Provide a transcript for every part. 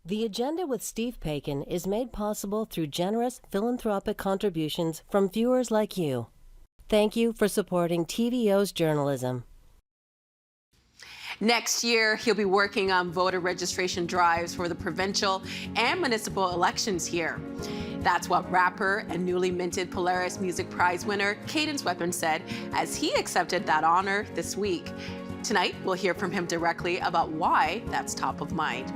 The Agenda with Steve Paikin is made possible through generous philanthropic contributions from viewers like you. Thank you for supporting TVO's journalism. Next year, he'll be working on voter registration drives for the provincial and municipal elections here. That's what rapper and newly minted Polaris Music Prize winner Cadence Weapon said as he accepted that honor this week. Tonight, we'll hear from him directly about why that's top of mind.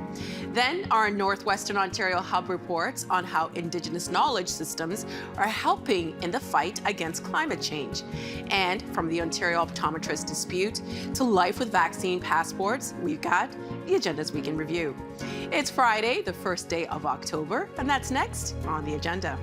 Then our Northwestern Ontario Hub reports on how Indigenous knowledge systems are helping in the fight against climate change. And from the Ontario Optometrists dispute to life with vaccine passports, we've got the Agenda's Week in Review. It's Friday, the first day of October, and that's next on the agenda.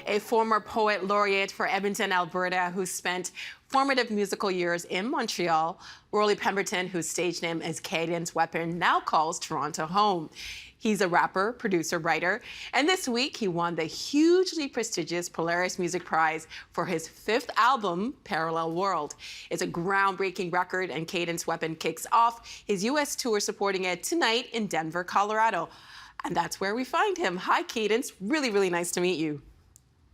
A former poet laureate for Edmonton, Alberta, who spent formative musical years in Montreal, Rory Pemberton, whose stage name is Cadence Weapon, now calls Toronto home. He's a rapper, producer, writer, and this week he won the hugely prestigious Polaris Music Prize for his 5th album, Parallel World. It's a groundbreaking record, and Cadence Weapon kicks off his U.S. tour supporting it tonight in Denver, Colorado. And that's where we find him. Hi, Cadence. Really, really nice to meet you.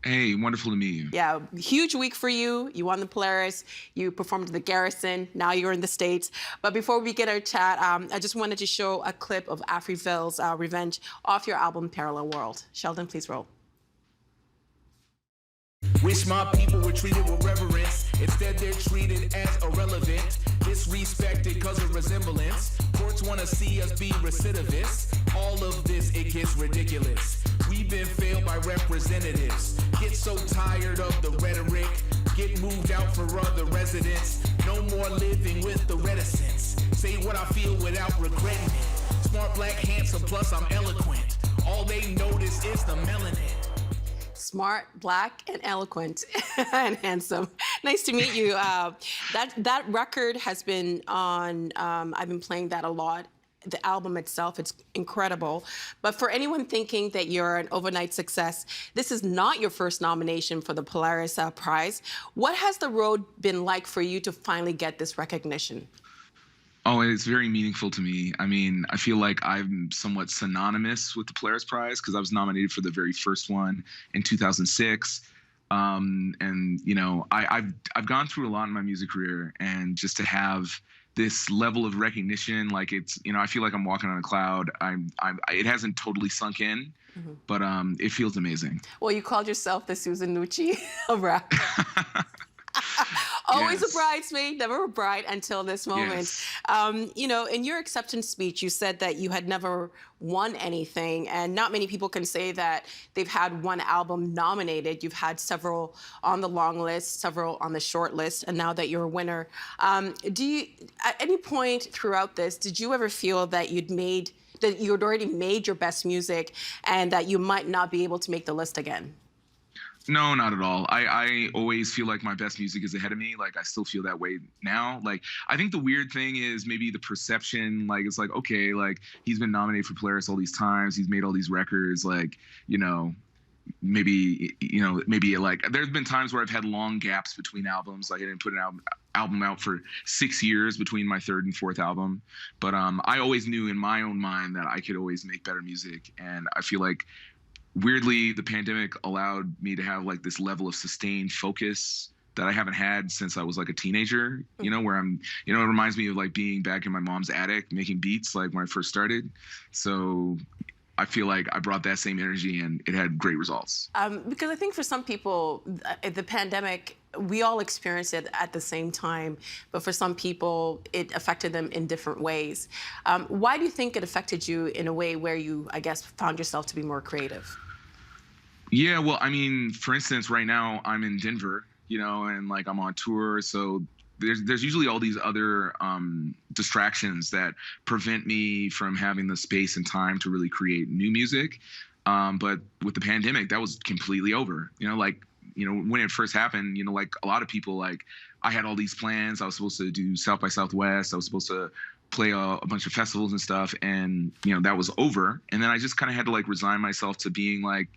Hey, wonderful to meet you. Yeah, huge week for you. You won the Polaris, you performed at the Garrison, now you're in the States. But before we get our chat, I just wanted to show a clip of Afriville's Revenge off your album, Parallel World. Sheldon, please roll. Wish my people were treated with reverence. Instead, they're treated as irrelevant, disrespected because of resemblance. Courts want to see us be recidivists. All of this, it gets ridiculous. We've been failed by representatives. Get so tired of the rhetoric. Get moved out for other residents. No more living with the reticence. Say what I feel without regretting it. Smart, black, handsome, plus I'm eloquent. All they notice is the melanin. Smart, black, and eloquent, and handsome. Nice to meet you. That record has been on, I've been playing that a lot. The album itself, it's incredible. But for anyone thinking that you're an overnight success, this is not your first nomination for the Polaris Prize. What has the road been like for you to finally get this recognition? Oh, it's very meaningful to me. I mean, I feel like I'm somewhat synonymous with the Polaris Prize because I was nominated for the very first one in 2006. And you know, I've gone through a lot in my music career, and just to have this level of recognition, like it's, you know, I feel like I'm walking on a cloud. It hasn't totally sunk in, but it feels amazing. Well, you called yourself the Susan Nucci of rap. Always Yes. a bridesmaid, never a bride until this moment. Yes. You know, in your acceptance speech, you said that you had never won anything, and not many people can say that they've had one album nominated. You've had several on the long list, several on the short list, and now that you're a winner. Do you, at any point throughout this, did you ever feel that you'd already made your best music and that you might not be able to make the list again? No, not at all. I always feel like my best music is ahead of me. Like, I still feel that way now. Like, I think the weird thing is maybe the perception, like, it's like, okay, like, he's been nominated for Polaris all these times. He's made all these records. Like, maybe like, there's been times where I've had long gaps between albums. Like, I didn't put an album out for 6 years between my 3rd and 4th album. But I always knew in my own mind that I could always make better music. And I feel like, weirdly, the pandemic allowed me to have like this level of sustained focus that I haven't had since I was like a teenager, you know, where I'm, you know, it reminds me of like being back in my mom's attic making beats like when I first started. So I feel like I brought that same energy and it had great results. Because I think for some people, the pandemic, we all experienced it at the same time, but for some people, it affected them in different ways. Why do you think it affected you in a way where you, I guess, found yourself to be more creative? Yeah, well, I mean, for instance, right now I'm in Denver, you know, and like I'm on tour. So there's usually all these other distractions that prevent me from having the space and time to really create new music. But with the pandemic, that was completely over, you know, like, you know, when it first happened, you know, like a lot of people, like I had all these plans. I was supposed to do South by Southwest. I was supposed to play a bunch of festivals and stuff. And, you know, that was over. And then I just kind of had to like resign myself to being like,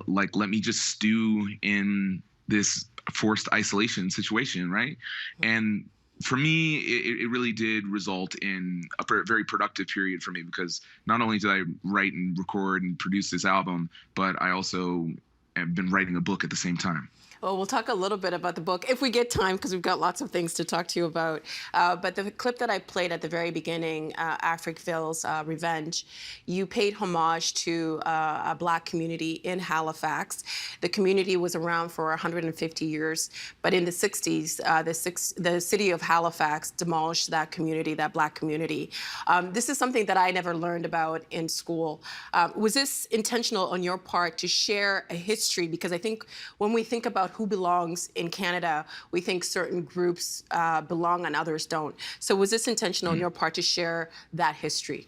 like, let me just stew in this forced isolation situation, right? And for me, it really did result in a very productive period for me, because not only did I write and record and produce this album, but I also have been writing a book at the same time. Well, we'll talk a little bit about the book if we get time, because we've got lots of things to talk to you about. But the clip that I played at the very beginning, Africville's Revenge, you paid homage to a Black community in Halifax. The community was around for 150 years, but in the 60s, the city of Halifax demolished that community, that Black community. This is something that I never learned about in school. Was this intentional on your part to share a history? Because I think when we think about who belongs in Canada, we think certain groups belong and others don't. So was this intentional on your part to share that history?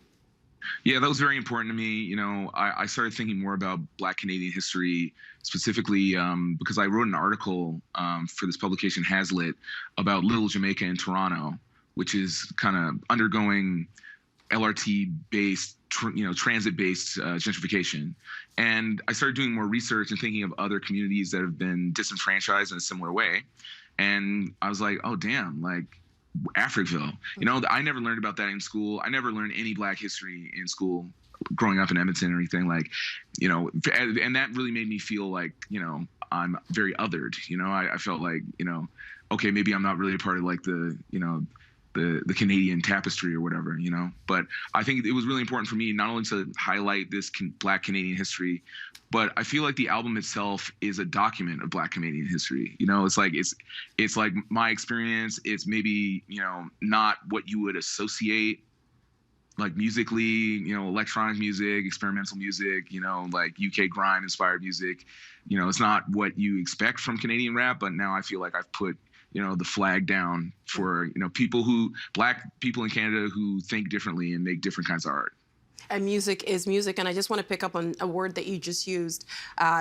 Yeah, that was very important to me. I started thinking more about Black Canadian history, specifically because I wrote an article for this publication, Hazlitt, about Little Jamaica in Toronto, which is kind of undergoing LRT-based, transit-based gentrification. And I started doing more research and thinking of other communities that have been disenfranchised in a similar way. And I was like, oh, damn, like Africville. I never learned about that in school. I never learned any Black history in school growing up in Edmonton or anything, like, and that really made me feel like, I'm very othered. I felt like, okay, maybe I'm not really a part of like the Canadian tapestry or whatever, But I think it was really important for me not only to highlight this Black Canadian history, but I feel like the album itself is a document of Black Canadian history. It's like my experience. It's maybe, not what you would associate like musically, electronic music, experimental music, like UK grime inspired music. It's not what you expect from Canadian rap, but now I feel like I've put the flag down for, Black people in Canada who think differently and make different kinds of art. And music is music. And I just want to pick up on a word that you just used.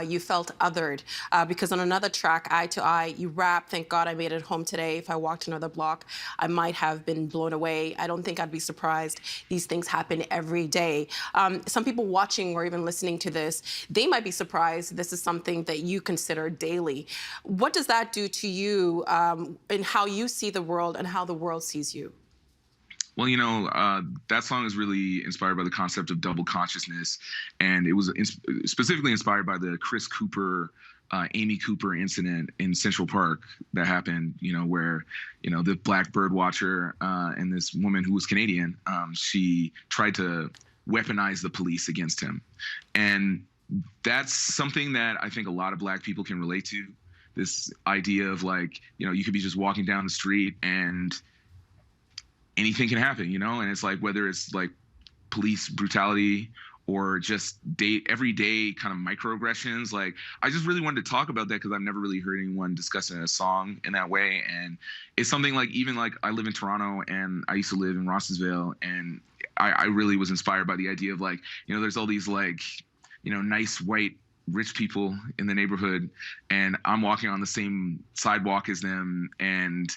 You felt othered. Because on another track, Eye to Eye, you rap, thank God I made it home today. If I walked another block, I might have been blown away. I don't think I'd be surprised. These things happen every day. Some people watching or even listening to this, they might be surprised this is something that you consider daily. What does that do to you in how you see the world and how the world sees you? Well, that song is really inspired by the concept of double consciousness, and it was specifically inspired by the Chris Cooper, Amy Cooper incident in Central Park that happened, where, the Black bird watcher and this woman who was Canadian, she tried to weaponize the police against him. And that's something that I think a lot of Black people can relate to, this idea of like, you could be just walking down the street and anything can happen, and it's like, whether it's like police brutality or just everyday kind of microaggressions. Like, I just really wanted to talk about that because I've never really heard anyone discuss it in a song in that way. And it's something like, even like I live in Toronto and I used to live in Rossesville, and I really was inspired by the idea of like, there's all these like, nice white rich people in the neighborhood, and I'm walking on the same sidewalk as them, and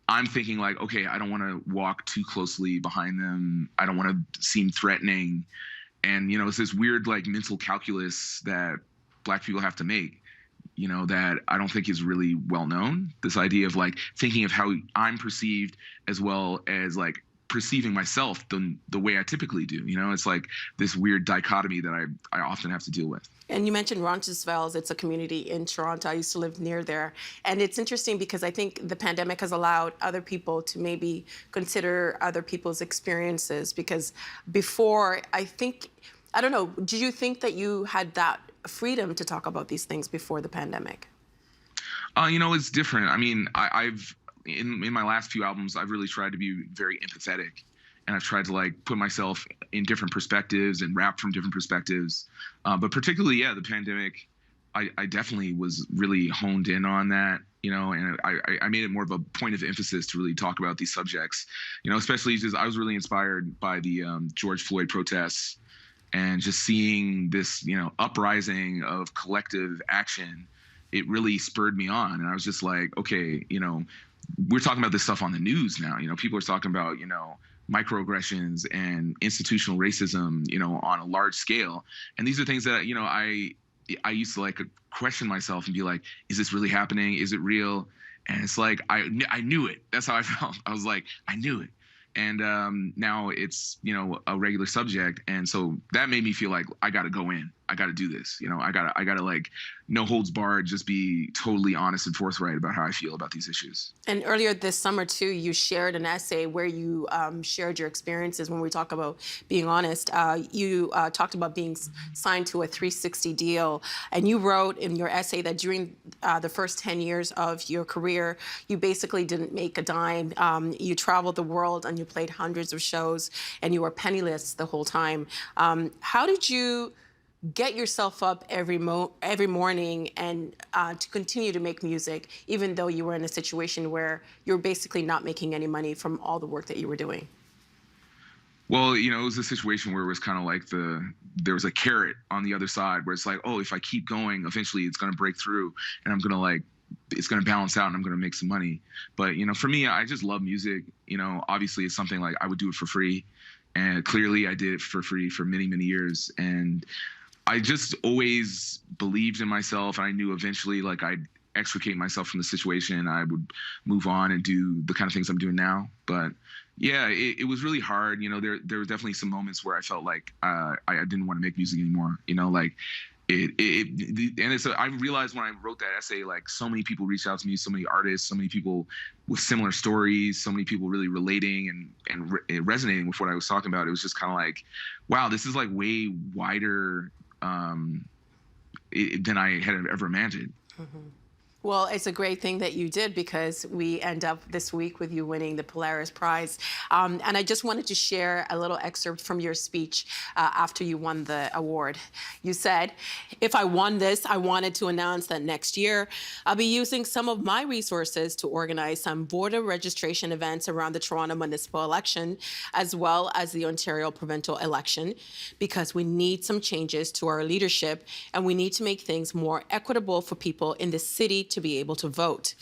I'm thinking like, okay, I don't want to walk too closely behind them. I don't want to seem threatening. And, it's this weird like mental calculus that Black people have to make, that I don't think is really well known. This idea of like thinking of how I'm perceived as well as like perceiving myself the way I typically do. It's like this weird dichotomy that I often have to deal with. And you mentioned Roncesvalles. It's a community in Toronto. I used to live near there. And it's interesting because I think the pandemic has allowed other people to maybe consider other people's experiences. Because before, I don't know, did you think that you had that freedom to talk about these things before the pandemic? It's different. I mean, I've in my last few albums, I've really tried to be very empathetic. And I've tried to like put myself in different perspectives and rap from different perspectives. But particularly, the pandemic, I definitely was really honed in on that, and I made it more of a point of emphasis to really talk about these subjects, especially just I was really inspired by the George Floyd protests and just seeing this, uprising of collective action. It really spurred me on. And I was just like, okay, we're talking about this stuff on the news now. People are talking about, microaggressions and institutional racism, on a large scale. And these are things that, I used to like question myself and be like, is this really happening? Is it real? And it's like, I knew it. That's how I felt. I was like, I knew it. And now it's, a regular subject. And so that made me feel like I got to go in. I got to do this. I got to like no holds barred, just be totally honest and forthright about how I feel about these issues. And earlier this summer, too, you shared an essay where you shared your experiences. When we talk about being honest, you talked about being signed to a 360 deal. And you wrote in your essay that during the first 10 years of your career, you basically didn't make a dime. You traveled the world and you played hundreds of shows and you were penniless the whole time. How did you get yourself up every morning and to continue to make music, even though you were in a situation where you're basically not making any money from all the work that you were doing? Well, it was a situation where it was kind of like there was a carrot on the other side where it's like, oh, if I keep going, eventually it's going to break through and I'm going to it's going to balance out and I'm going to make some money. But, for me, I just love music. Obviously it's something like I would do it for free. And clearly I did it for free for many, many years. And I just always believed in myself, and I knew eventually, I'd extricate myself from the situation, and I would move on and do the kind of things I'm doing now. But yeah, it was really hard. There were definitely some moments where I felt like I didn't want to make music anymore. I realized when I wrote that essay, so many people reached out to me, so many artists, so many people with similar stories, so many people really relating and resonating with what I was talking about. It was just kind of like, wow, this is way wider than I had ever imagined. Mm-hmm. Well, it's a great thing that you did, because we end up this week with you winning the Polaris Prize. And I just wanted to share a little excerpt from your speech after you won the award. You said, "If I won this, I wanted to announce that next year I'll be using some of my resources to organize some voter registration events around the Toronto municipal election, as well as the Ontario provincial election, because we need some changes to our leadership and we need to make things more equitable for people in the city to be able to vote.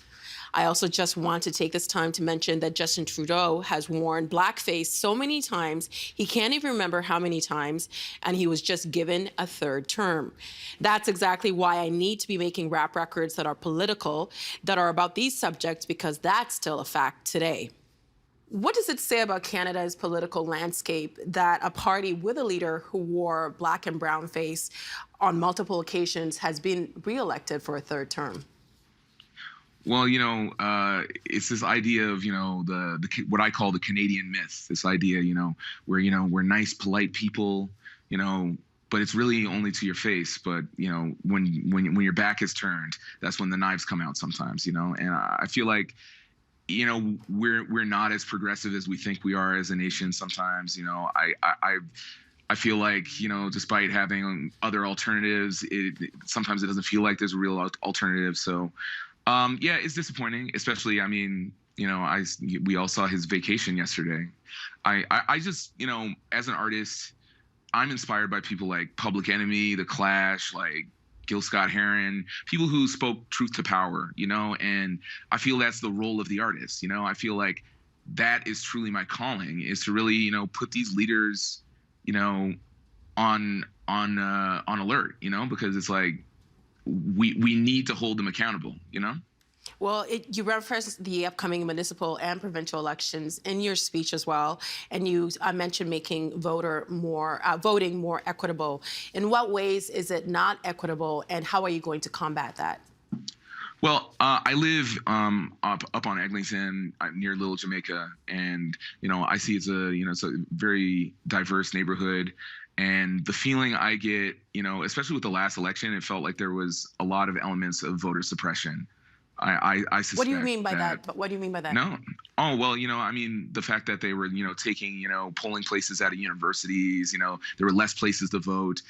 I also just want to take this time to mention that Justin Trudeau has worn blackface so many times, he can't even remember how many times, and he was just given a third term. That's exactly why I need to be making rap records that are political, that are about these subjects, because that's still a fact today." What does it say about Canada's political landscape that a party with a leader who wore black and brown face on multiple occasions has been re-elected for a third term? Well, it's this idea of, what I call the Canadian myth, this idea, where, we're nice, polite people, but it's really only to your face. But, when your back is turned, that's when the knives come out sometimes, and I feel like, we're not as progressive as we think we are as a nation sometimes. I feel like, despite having other alternatives, sometimes it doesn't feel like there's a real alternative. So, yeah, it's disappointing, especially, we all saw his Vacation yesterday. I just, as an artist, I'm inspired by people like Public Enemy, The Clash, like Gil Scott-Heron, people who spoke truth to power, and I feel that's the role of the artist. I feel like that is truly my calling, is to really, put these leaders, on alert, because it's like, we need to hold them accountable, Well, you referenced the upcoming municipal and provincial elections in your speech as well, and you mentioned making voting more equitable. In what ways is it not equitable, and how are you going to combat that? Well, I live up on Eglinton, near Little Jamaica, and I see it's a very diverse neighborhood. And the feeling I get, especially with the last election, it felt like there was a lot of elements of voter suppression. I suspect. What do you mean by that? What do you mean by that? No. Oh, well, the fact that they were, taking, polling places out of universities, there were less places to vote,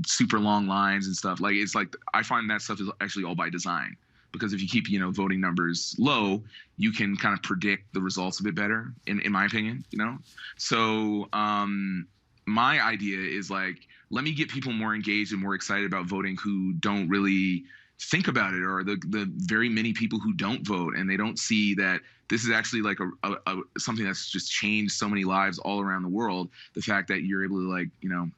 super long lines and stuff. It's like, I find that stuff is actually all by design. Because if you keep, voting numbers low, you can kind of predict the results a bit better, in my opinion, So my idea is let me get people more engaged and more excited about voting who don't really think about it, or the very many people who don't vote, and they don't see that this is actually like a something that's just changed so many lives all around the world. The fact that you're able to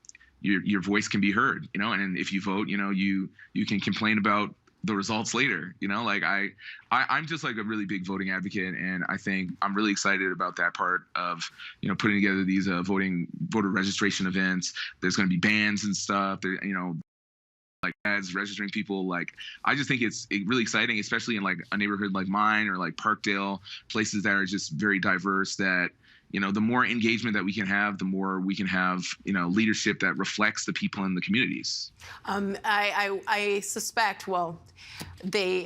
your voice can be heard, and if you vote, you can complain about the results later, like I'm just like a really big voting advocate. And I think I'm really excited about that part of, putting together these voter registration events. There's going to be bands and stuff there, like ads registering people. Like, I just think it's really exciting, especially in like a neighborhood like mine or like Parkdale, places that are just very diverse, that, the more engagement that we can have, the more we can have, leadership that reflects the people in the communities. I suspect, well, the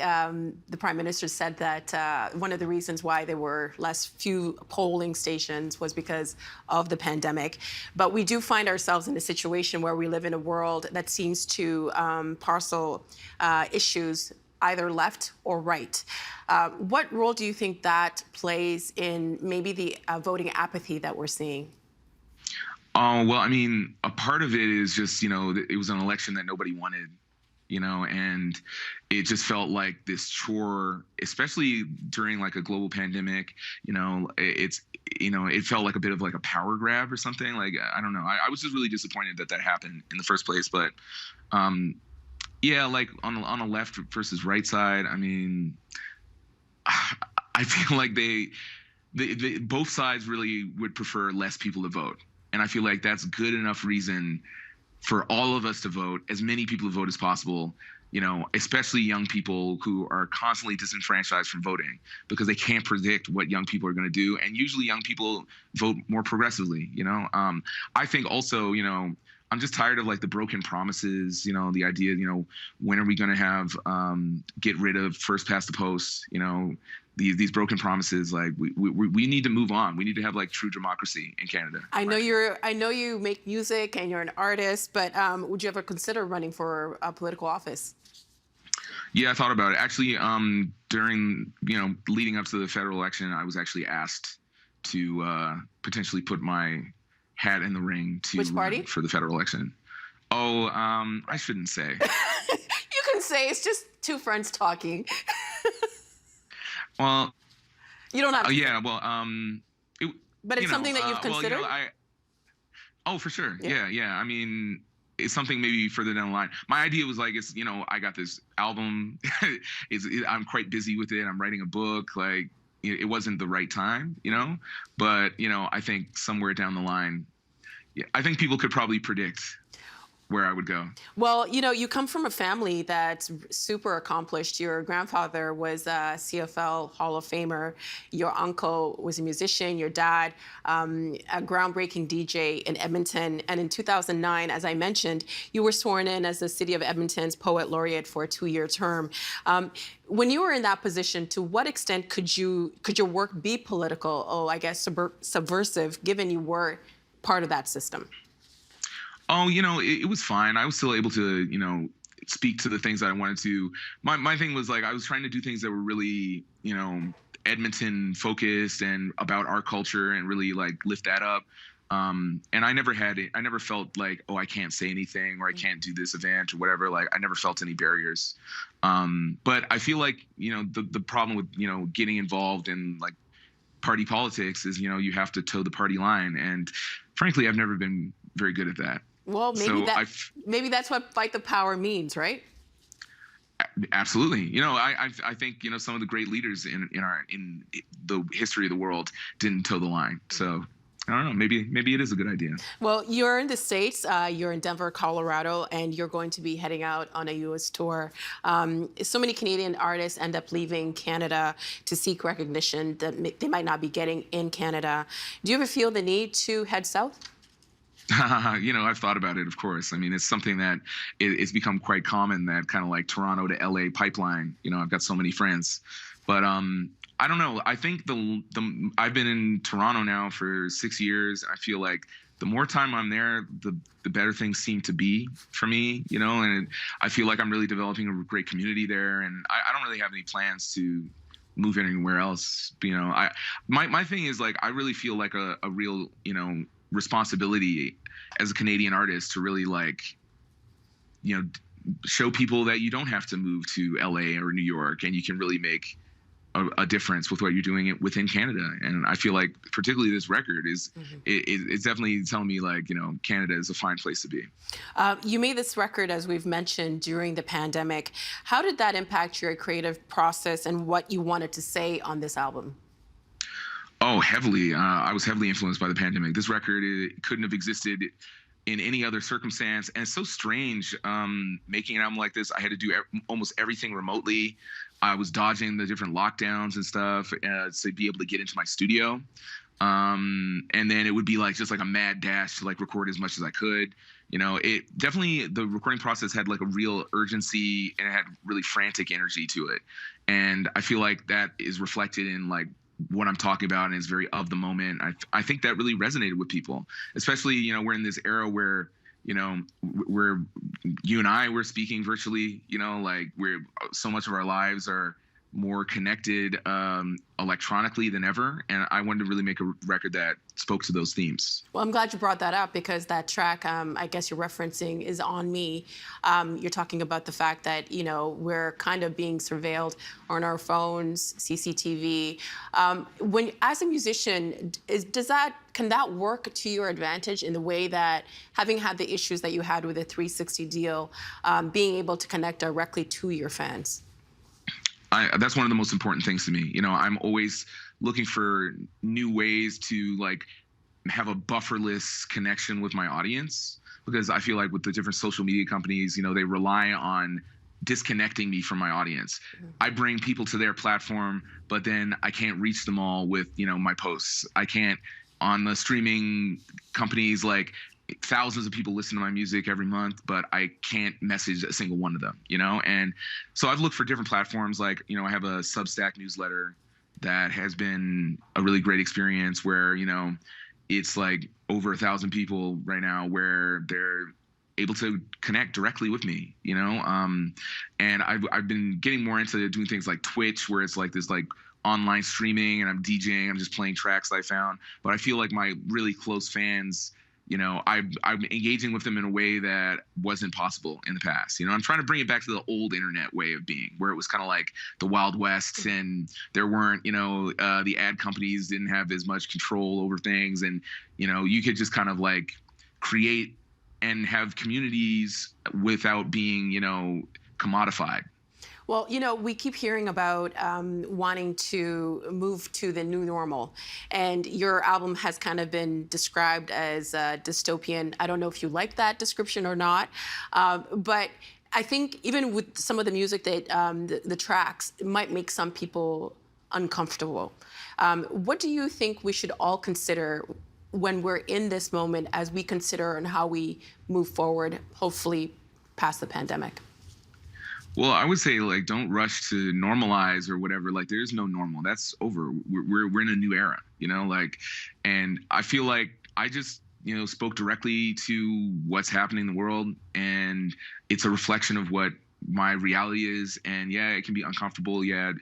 Prime Minister said that one of the reasons why there were few polling stations was because of the pandemic. But we do find ourselves in a situation where we live in a world that seems to parcel issues either left or right. What role do you think that plays in maybe the voting apathy that we're seeing? Well, I mean, a part of it is just, it was an election that nobody wanted, and it just felt like this chore, especially during like a global pandemic. It felt like a bit of like a power grab or something. Like, I don't know. I was just really disappointed that happened in the first place. But yeah, like on a left versus right side, I mean, I feel like they both sides really would prefer less people to vote. And I feel like that's good enough reason for all of us to vote, as many people to vote as possible, especially young people who are constantly disenfranchised from voting because they can't predict what young people are going to do. And usually young people vote more progressively, I think also, I'm just tired of like the broken promises, the idea, when are we going to have, get rid of first past the post, these broken promises. Like we need to move on. We need to have like true democracy in Canada. I know you make music and you're an artist, but would you ever consider running for a political office? Yeah, I thought about it. Actually, during, leading up to the federal election, I was actually asked to potentially put my hat in the ring to Which party? Run for the federal election. Oh, I shouldn't say. You can say, it's just two friends talking. Well, you don't have to. Yeah, well, but it's something that you've considered? Oh, for sure. Yeah. I mean, it's something maybe further down the line. My idea was like, it's, I got this album. I'm quite busy with it. I'm writing a book. Like, it wasn't the right time, but, I think somewhere down the line, I think people could probably predict where I would go. Well, you come from a family that's super accomplished. Your grandfather was a CFL Hall of Famer. Your uncle was a musician. Your dad, a groundbreaking DJ in Edmonton. And in 2009, as I mentioned, you were sworn in as the City of Edmonton's Poet Laureate for a 2-year term. When you were in that position, to what extent could your work be political, I guess subversive, given you were part of that system? Oh, it was fine. I was still able to, speak to the things that I wanted to. My thing was like, I was trying to do things that were really, Edmonton focused and about our culture and really like lift that up. And I never felt like, oh, I can't say anything or I can't do this event or whatever. Like, I never felt any barriers. But I feel like, the problem with, getting involved in like party politics is, you have to toe the party line. And frankly, I've never been very good at that. Well, maybe that's what fight the power means, right? Absolutely. I think, some of the great leaders in the history of the world didn't toe the line. So I don't know, maybe it is a good idea. Well, you're in the States, you're in Denver, Colorado, and you're going to be heading out on a U.S. tour. So many Canadian artists end up leaving Canada to seek recognition that they might not be getting in Canada. Do you ever feel the need to head south? I've thought about it, of course. I mean, it's something that it's become quite common, that kind of like Toronto to LA pipeline. I've got so many friends, but I don't know. I think I've been in Toronto now for 6 years. I feel like the more time I'm there, the better things seem to be for me, and I feel like I'm really developing a great community there. And I don't really have any plans to move anywhere else. My thing is like, I really feel like a real, responsibility as a Canadian artist to really like, show people that you don't have to move to LA or New York and you can really make a difference with what you're doing it within Canada. And I feel like particularly this record is it's definitely telling me like, you know, Canada is a fine place to be. You made this record, as we've mentioned, during the pandemic. How did that impact your creative process and what you wanted to say on this album? Oh, heavily. I was heavily influenced by the pandemic. This record, it couldn't have existed in any other circumstance. And it's so strange making an album like this. I had to do almost everything remotely. I was dodging the different lockdowns and stuff to be able to get into my studio. And then it would be like just like a mad dash to like record as much as I could. You know, it definitely, the recording process had like a real urgency and it had really frantic energy to it. And I feel like that is reflected in like what I'm talking about, and is very of the moment. I think that really resonated with people, especially, you know, we're in this era where, you know, you and I, we're speaking virtually, you know, like so much of our lives are more connected electronically than ever. And I wanted to really make a record that spoke to those themes. Well, I'm glad you brought that up, because that track, I guess you're referencing, is On Me. You're talking about the fact that, you know, we're kind of being surveilled on our phones, CCTV. As a musician, can that work to your advantage in the way that, having had the issues that you had with the 360 deal, being able to connect directly to your fans? That's one of the most important things to me. You know, I'm always looking for new ways to like have a bufferless connection with my audience, because I feel like with the different social media companies, you know, they rely on disconnecting me from my audience. I bring people to their platform, but then I can't reach them all with, you know, my posts. I can't, on the streaming companies, like thousands of people listen to my music every month, but I can't message a single one of them, you know? And so I've looked for different platforms. Like, you know, I have a Substack newsletter that has been a really great experience where, you know, it's like over 1,000 people right now where they're able to connect directly with me, you know? And I've been getting more into doing things like Twitch, where it's like this like online streaming and I'm DJing, I'm just playing tracks that I found. But I feel like my really close fans, you know, I'm engaging with them in a way that wasn't possible in the past. You know, I'm trying to bring it back to the old internet way of being, where it was kind of like the Wild West, and there weren't, you know, the ad companies didn't have as much control over things. And, you know, you could just kind of like create and have communities without being, you know, commodified. Well, you know, we keep hearing about wanting to move to the new normal, and your album has kind of been described as dystopian. I don't know if you like that description or not, but I think even with some of the music that the tracks, it might make some people uncomfortable. What do you think we should all consider when we're in this moment as we consider and how we move forward, hopefully past the pandemic? Well, I would say, like, don't rush to normalize or whatever. Like, there's no normal. That's over. We're in a new era, you know, like, and I feel like I just, you know, spoke directly to what's happening in the world, and it's a reflection of what my reality is. And yeah, it can be uncomfortable. Yeah,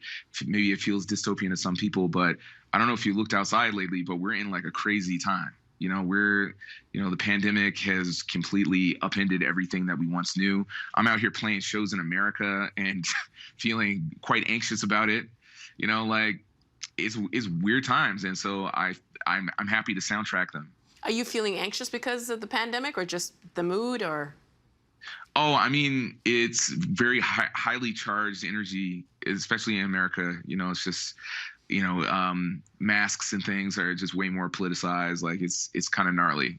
maybe it feels dystopian to some people, but I don't know if you looked outside lately, but we're in like a crazy time. You know, the pandemic has completely upended everything that we once knew. I'm out here playing shows in America and feeling quite anxious about it. You know, like it's weird times. And so I'm happy to soundtrack them. Are you feeling anxious because of the pandemic, or just the mood, or? Oh, I mean, it's very highly charged energy, especially in America. You know, it's just, you know, masks and things are just way more politicized. Like it's kind of gnarly,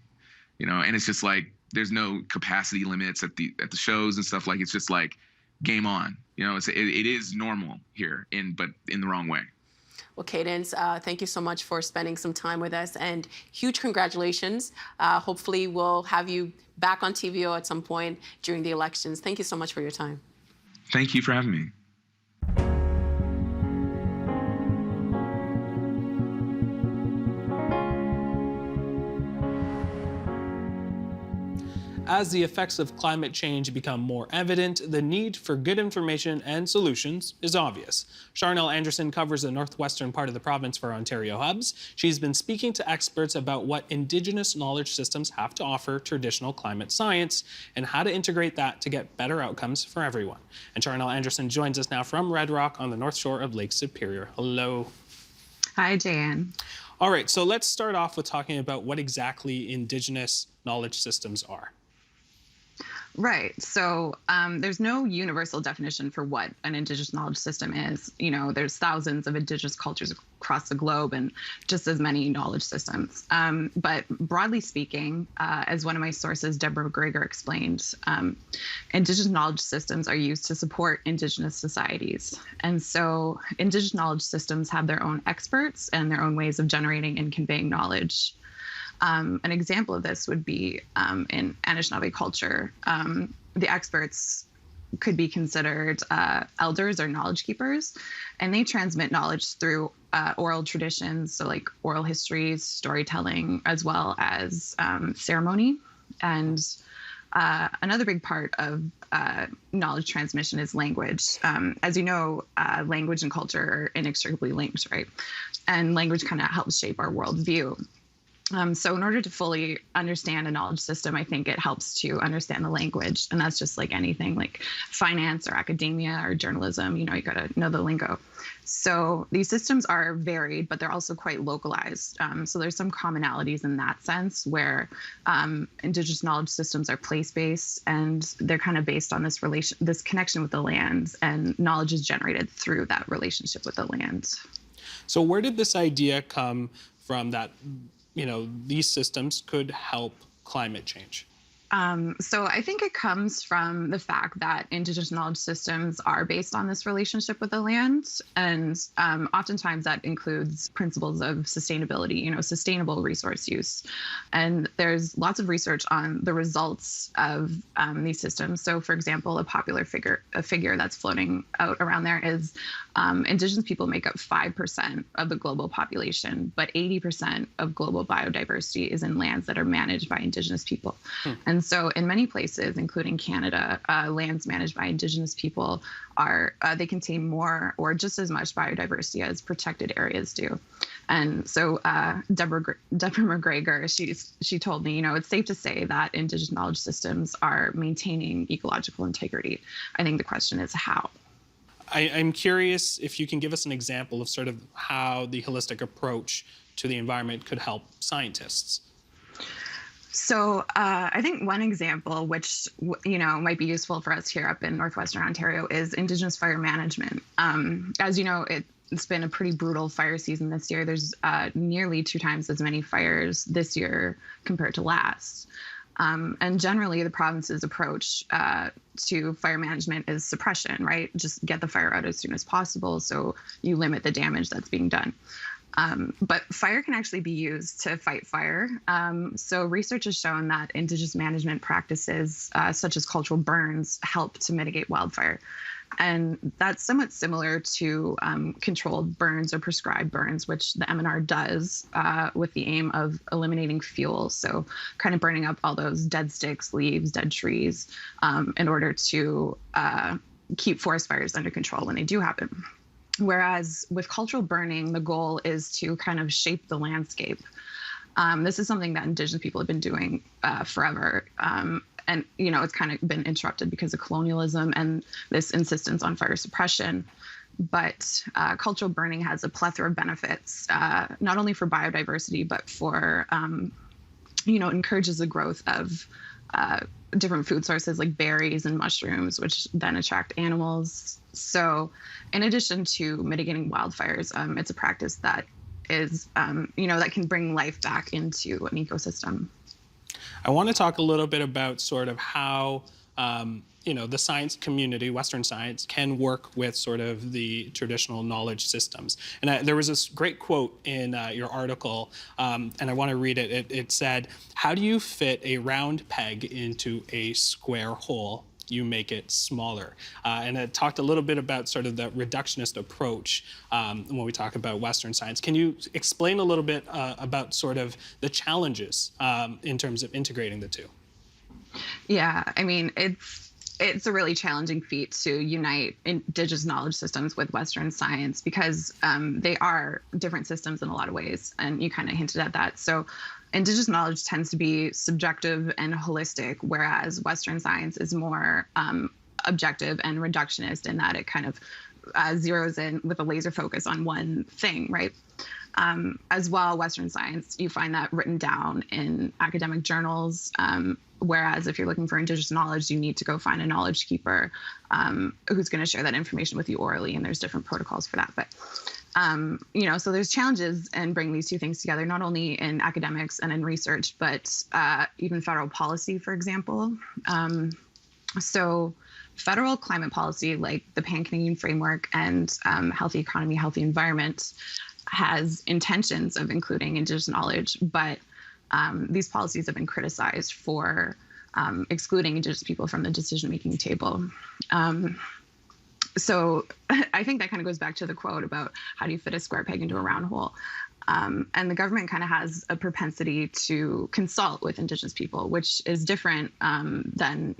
you know, and it's just like, there's no capacity limits at the shows and stuff. Like, it's just like game on, you know, it is normal here but in the wrong way. Well, Cadence, thank you so much for spending some time with us, and huge congratulations. Hopefully we'll have you back on TVO at some point during the elections. Thank you so much for your time. Thank you for having me. As the effects of climate change become more evident, the need for good information and solutions is obvious. Charnel Anderson covers the northwestern part of the province for Ontario Hubs. She's been speaking to experts about what Indigenous knowledge systems have to offer traditional climate science and how to integrate that to get better outcomes for everyone. And Charnel Anderson joins us now from Red Rock on the north shore of Lake Superior. Hello. Hi, Jan. All right, so let's start off with talking about what exactly Indigenous knowledge systems are. Right. So there's no universal definition for what an Indigenous knowledge system is. You know, there's thousands of Indigenous cultures across the globe and just as many knowledge systems. But broadly speaking, as one of my sources, Deborah McGregor, explained, Indigenous knowledge systems are used to support Indigenous societies. And so Indigenous knowledge systems have their own experts and their own ways of generating and conveying knowledge. An example of this would be in Anishinaabe culture. The experts could be considered elders or knowledge keepers, and they transmit knowledge through oral traditions, so like oral histories, storytelling, as well as ceremony. And another big part of knowledge transmission is language. As you know, language and culture are inextricably linked, right? And language kind of helps shape our worldview. So in order to fully understand a knowledge system, I think it helps to understand the language. And that's just like anything like finance or academia or journalism, you know, you got to know the lingo. So these systems are varied, but they're also quite localized. So there's some commonalities in that sense where Indigenous knowledge systems are place-based and they're kind of based on this connection with the land, and knowledge is generated through that relationship with the land. So where did this idea come from that, you know, these systems could help climate change? So I think it comes from the fact that Indigenous knowledge systems are based on this relationship with the land. And oftentimes that includes principles of sustainability, you know, sustainable resource use. And there's lots of research on the results of these systems. So for example, a popular figure that's floating out around there is Indigenous people make up 5% of the global population, but 80% of global biodiversity is in lands that are managed by Indigenous people. And so in many places, including Canada, lands managed by Indigenous people they contain more or just as much biodiversity as protected areas do. And so Deborah McGregor, she told me, you know, it's safe to say that Indigenous knowledge systems are maintaining ecological integrity. I think the question is how. I'm curious if you can give us an example of sort of how the holistic approach to the environment could help scientists. So I think one example, which, you know, might be useful for us here up in Northwestern Ontario, is Indigenous fire management. As you know, it's been a pretty brutal fire season this year. There's nearly 2 times as many fires this year compared to last. And generally, the province's approach to fire management is suppression, right? Just get the fire out as soon as possible so you limit the damage that's being done. But fire can actually be used to fight fire. So research has shown that Indigenous management practices, such as cultural burns, help to mitigate wildfire. And that's somewhat similar to controlled burns or prescribed burns, which the MNR does with the aim of eliminating fuel. So kind of burning up all those dead sticks, leaves, dead trees in order to keep forest fires under control when they do happen. Whereas with cultural burning, the goal is to kind of shape the landscape. This is something that Indigenous people have been doing forever. And, you know, it's kind of been interrupted because of colonialism and this insistence on fire suppression. But cultural burning has a plethora of benefits, not only for biodiversity, but for, you know, encourages the growth of different food sources like berries and mushrooms, which then attract animals. So in addition to mitigating wildfires, it's a practice that is, you know, that can bring life back into an ecosystem. I want to talk a little bit about sort of how, you know, the science community, Western science, can work with sort of the traditional knowledge systems. And there was this great quote in your article, and I want to read it. It said, "How do you fit a round peg into a square hole? You make it smaller." And it talked a little bit about sort of the reductionist approach when we talk about Western science. Can you explain a little bit about sort of the challenges in terms of integrating the two? Yeah, I mean, it's a really challenging feat to unite Indigenous knowledge systems with Western science because they are different systems in a lot of ways, and you kind of hinted at that. So, Indigenous knowledge tends to be subjective and holistic, whereas Western science is more objective and reductionist in that it kind of zeroes in with a laser focus on one thing, right? As well, Western science, you find that written down in academic journals, whereas if you're looking for Indigenous knowledge, you need to go find a knowledge keeper who's going to share that information with you orally, and there's different protocols for that. But so there's challenges in bringing these two things together, not only in academics and in research, but even federal policy, for example. So federal climate policy, like the Pan-Canadian Framework and Healthy Economy, Healthy Environment, has intentions of including Indigenous knowledge, but these policies have been criticized for excluding Indigenous people from the decision-making table. So I think that kind of goes back to the quote about how do you fit a square peg into a round hole. And the government kind of has a propensity to consult with Indigenous people, which is different than,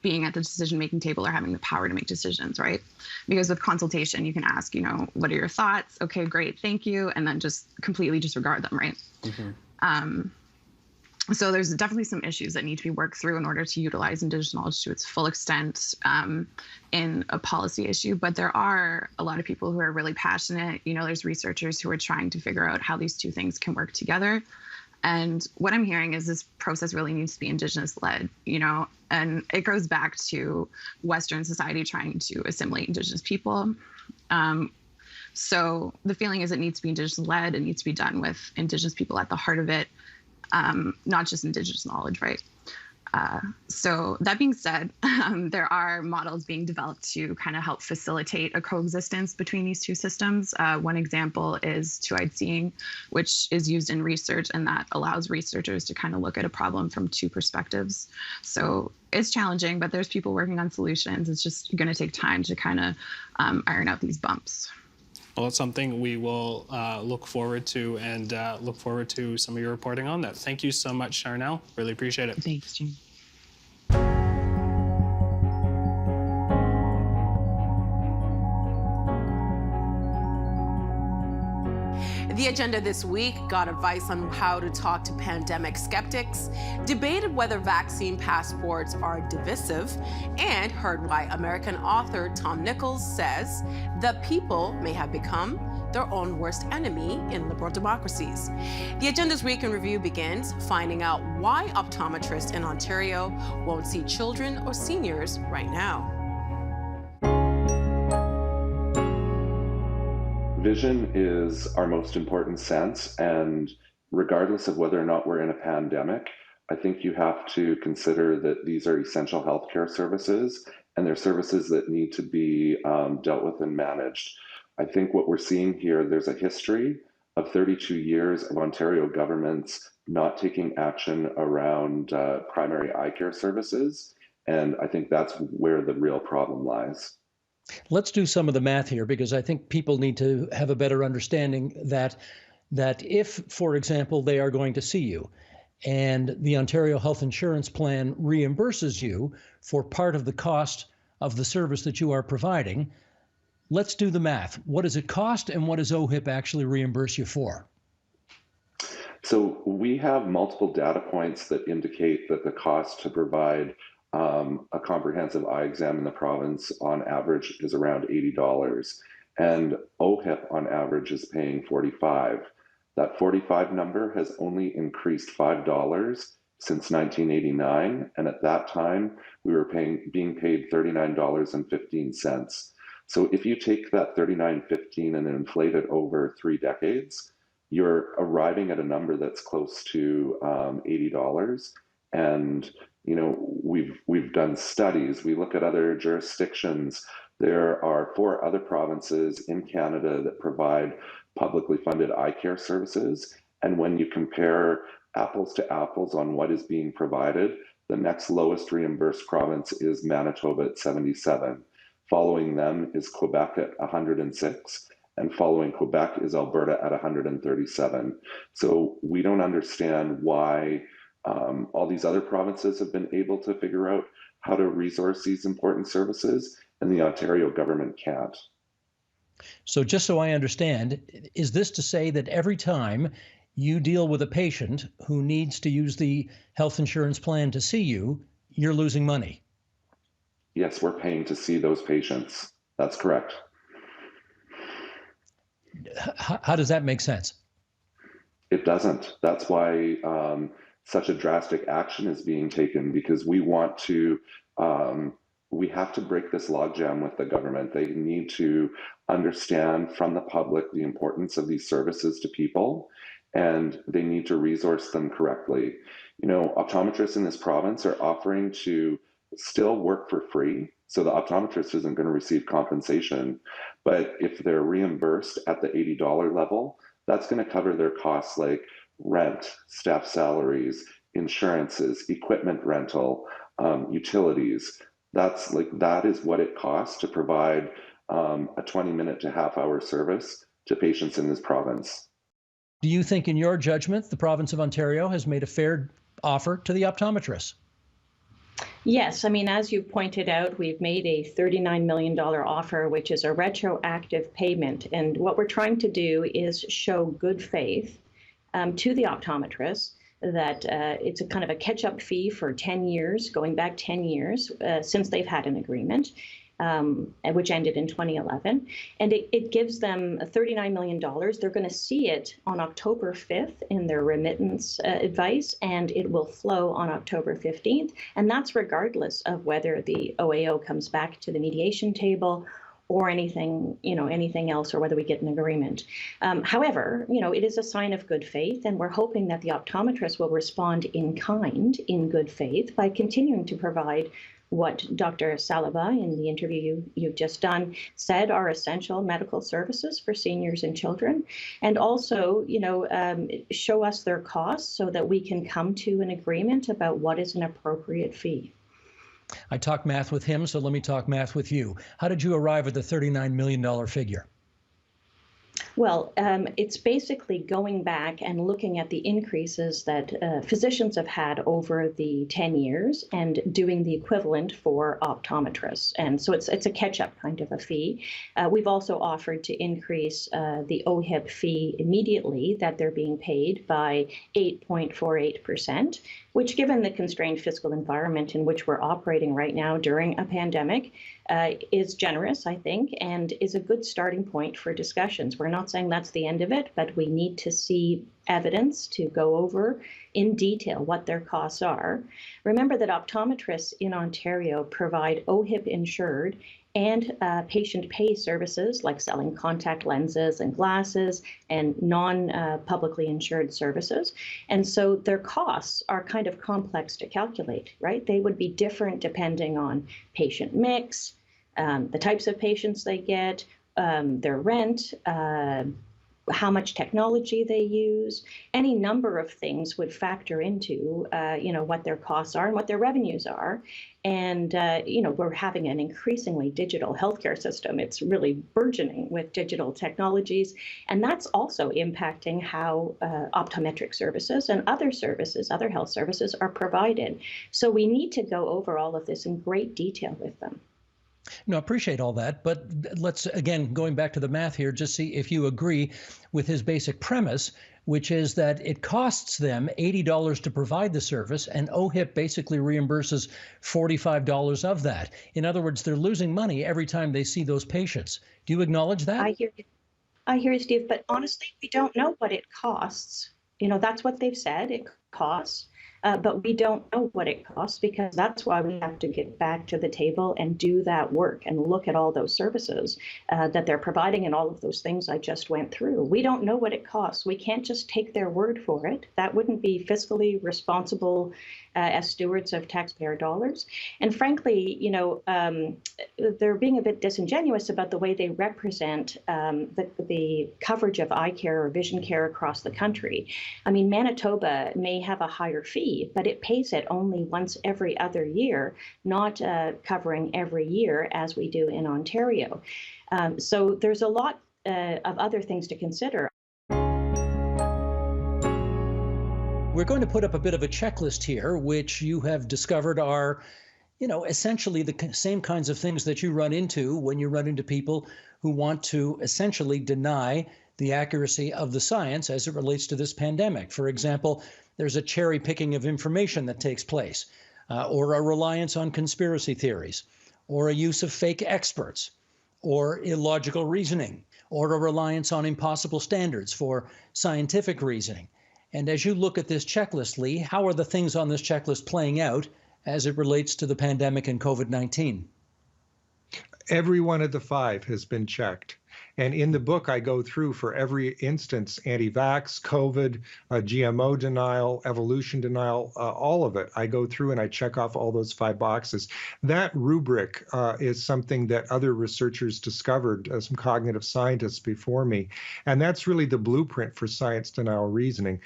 being at the decision-making table or having the power to make decisions, right? Because with consultation, you can ask, what are your thoughts? Okay, great, thank you. And then just completely disregard them, right? Mm-hmm. So there's definitely some issues that need to be worked through in order to utilize Indigenous knowledge to its full extent in a policy issue. But there are a lot of people who are really passionate. There's researchers who are trying to figure out how these two things can work together. And what I'm hearing is this process really needs to be Indigenous-led, and it goes back to Western society trying to assimilate Indigenous people. So the feeling is it needs to be Indigenous-led. It needs to be done with Indigenous people at the heart of it. Not just Indigenous knowledge, right? So that being said, there are models being developed to kind of help facilitate a coexistence between these two systems. One example is two-eyed seeing, which is used in research, and that allows researchers to kind of look at a problem from two perspectives. So it's challenging, but there's people working on solutions. It's just going to take time to kind of iron out these bumps. Well, it's something we will look forward to, and look forward to some of your reporting on that. Thank you so much, Charnel. Really appreciate it. Thanks, Jim. The agenda this week got advice on how to talk to pandemic skeptics, debated whether vaccine passports are divisive, and heard why American author Tom Nichols says the people may have become their own worst enemy in liberal democracies. The Agenda's Week in Review begins finding out why optometrists in Ontario won't see children or seniors right now. Vision is our most important sense, and regardless of whether or not we're in a pandemic, I think you have to consider that these are essential healthcare services, and they're services that need to be dealt with and managed. I think what we're seeing here, there's a history of 32 years of Ontario governments not taking action around primary eye care services, and I think that's where the real problem lies. Let's do some of the math here, because I think people need to have a better understanding that if, for example, they are going to see you and the Ontario Health Insurance Plan reimburses you for part of the cost of the service that you are providing, let's do the math. What does it cost, and what does OHIP actually reimburse you for? So we have multiple data points that indicate that the cost to provide a comprehensive eye exam in the province on average is around $80, and OHIP on average is paying $45. That 45 number has only increased $5 since 1989, and at that time we were being paid $39.15. So if you take that $39.15 and inflate it over 3 decades, you're arriving at a number that's close to $80. And we've done studies. We look at other jurisdictions. There are 4 other provinces in Canada that provide publicly funded eye care services. And when you compare apples to apples on what is being provided, the next lowest reimbursed province is Manitoba at 77. Following them is Quebec at 106. And following Quebec is Alberta at 137. So we don't understand why All these other provinces have been able to figure out how to resource these important services, and the Ontario government can't. So just so I understand, is this to say that every time you deal with a patient who needs to use the health insurance plan to see you, you're losing money? Yes, we're paying to see those patients. That's correct. How does that make sense? It doesn't. That's why such a drastic action is being taken, because we want to, we have to break this logjam with the government. They need to understand from the public the importance of these services to people, and they need to resource them correctly. You know, optometrists in this province are offering to still work for free. So the optometrist isn't going to receive compensation, but if they're reimbursed at the $80 level, that's going to cover their costs like rent, staff salaries, insurances, equipment rental, utilities. That is what it costs to provide a 20-minute to half-hour service to patients in this province. Do you think, in your judgment, the province of Ontario has made a fair offer to the optometrists? Yes, I mean, as you pointed out, we've made a $39 million offer, which is a retroactive payment. And what we're trying to do is show good faith to the optometrists that it's a kind of a catch-up fee for 10 years, going back 10 years since they've had an agreement, which ended in 2011. And it gives them $39 million. They're going to see it on October 5th in their remittance advice, and it will flow on October 15th. And that's regardless of whether the OAO comes back to the mediation table or anything else, or whether we get an agreement. However, it is a sign of good faith, and we're hoping that the optometrists will respond in kind, in good faith, by continuing to provide what Dr. Salaba, in the interview you've just done, said are essential medical services for seniors and children, and also, show us their costs so that we can come to an agreement about what is an appropriate fee. I talked math with him, so let me talk math with you. How did you arrive at the $39 million figure? Well, it's basically going back and looking at the increases that physicians have had over the 10 years and doing the equivalent for optometrists. And so it's a catch-up kind of a fee. We've also offered to increase the OHIP fee immediately that they're being paid by 8.48%, which, given the constrained fiscal environment in which we're operating right now during a pandemic, is generous, I think, and is a good starting point for discussions. We're not saying that's the end of it, but we need to see evidence to go over in detail what their costs are. Remember that optometrists in Ontario provide OHIP insured and patient pay services like selling contact lenses and glasses and non-publicly insured services. And so their costs are kind of complex to calculate, right? They would be different depending on patient mix, the types of patients they get, their rent, how much technology they use. Any number of things would factor into, what their costs are and what their revenues are. And, we're having an increasingly digital healthcare system. It's really burgeoning with digital technologies. And that's also impacting how optometric services and other services, other health services are provided. So we need to go over all of this in great detail with them. No, I appreciate all that, but let's, again, going back to the math here, just see if you agree with his basic premise, which is that it costs them $80 to provide the service, and OHIP basically reimburses $45 of that. In other words, they're losing money every time they see those patients. Do you acknowledge that? I hear you, Steve, but honestly, we don't know what it costs. That's what they've said, it costs. But we don't know what it costs, because that's why we have to get back to the table and do that work and look at all those services that they're providing and all of those things I just went through. We don't know what it costs. We can't just take their word for it. That wouldn't be fiscally responsible as stewards of taxpayer dollars. And frankly, they're being a bit disingenuous about the way they represent the coverage of eye care or vision care across the country. I mean, Manitoba may have a higher fee, but it pays it only once every other year, not covering every year as we do in Ontario. So there's a lot of other things to consider. we're going to put up a bit of a checklist here, which you have discovered are, essentially the same kinds of things that you run into when you run into people who want to essentially deny the accuracy of the science as it relates to this pandemic. For example, there's a cherry picking of information that takes place, or a reliance on conspiracy theories, or a use of fake experts, or illogical reasoning, or a reliance on impossible standards for scientific reasoning. And as you look at this checklist, Lee, how are the things on this checklist playing out as it relates to the pandemic and COVID-19? Every one of the 5 has been checked. And in the book, I go through for every instance, anti-vax, COVID, GMO denial, evolution denial, all of it. I go through and I check off all those 5 boxes. That rubric is something that other researchers discovered, some cognitive scientists before me. And that's really the blueprint for science denial reasoning.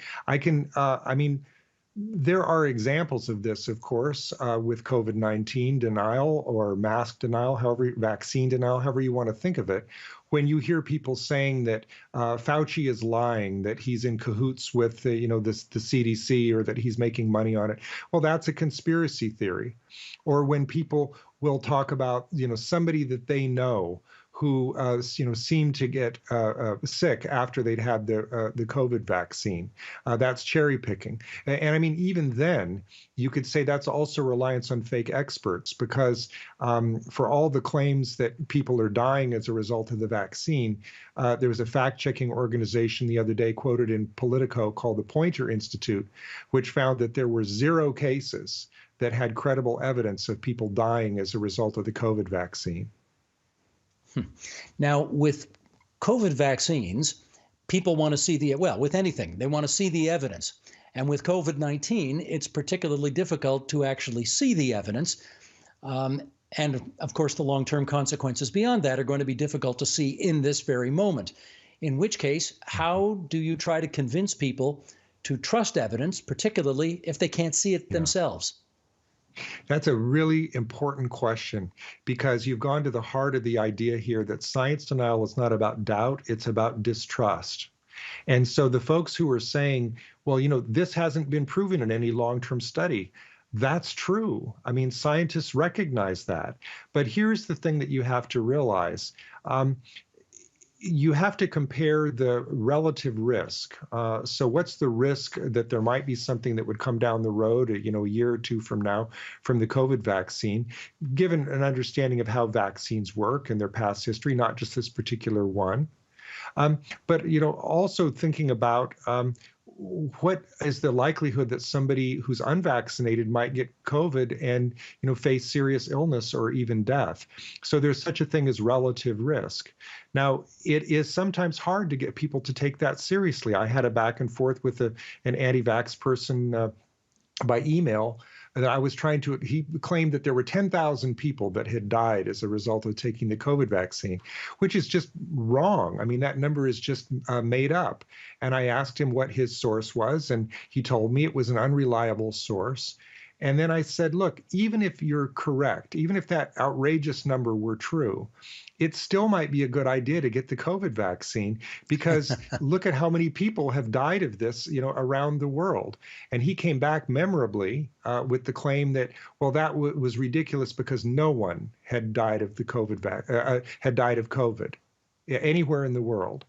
There are examples of this, of course, with COVID-19 denial or mask denial, vaccine denial, however you want to think of it. When you hear people saying that Fauci is lying, that he's in cahoots with the CDC, or that he's making money on it, well, that's a conspiracy theory. Or when people will talk about somebody that they know who seemed to get sick after they'd had the COVID vaccine. That's cherry picking. And I mean, even then, you could say that's also reliance on fake experts, because for all the claims that people are dying as a result of the vaccine, there was a fact-checking organization the other day quoted in Politico called the Poynter Institute, which found that there were 0 cases that had credible evidence of people dying as a result of the COVID vaccine. Now, with COVID vaccines, people want to see with anything, they want to see the evidence. And with COVID-19, it's particularly difficult to actually see the evidence. And of course, the long-term consequences beyond that are going to be difficult to see in this very moment. In which case, how do you try to convince people to trust evidence, particularly if they can't see it themselves? That's a really important question, because you've gone to the heart of the idea here that science denial is not about doubt, it's about distrust. And so the folks who are saying, well, this hasn't been proven in any long-term study, that's true. I mean, scientists recognize that. But here's the thing that you have to realize. You have to compare the relative risk. So what's the risk that there might be something that would come down the road, a year or 2 from now, from the COVID vaccine, given an understanding of how vaccines work and their past history, not just this particular one. But also thinking about what is the likelihood that somebody who's unvaccinated might get COVID and face serious illness or even death. So there's such a thing as relative risk. Now, it is sometimes hard to get people to take that seriously. I had a back and forth with an anti-vax person by email that I was trying to, he claimed that there were 10,000 people that had died as a result of taking the COVID vaccine, which is just wrong. I mean, that number is just made up. And I asked him what his source was, and he told me it was an unreliable source. And then I said, look, even if you're correct, even if that outrageous number were true, it still might be a good idea to get the COVID vaccine, because look at how many people have died of this, around the world. And he came back memorably with the claim that, well, that was ridiculous because no one had died of the COVID had died of COVID anywhere in the world.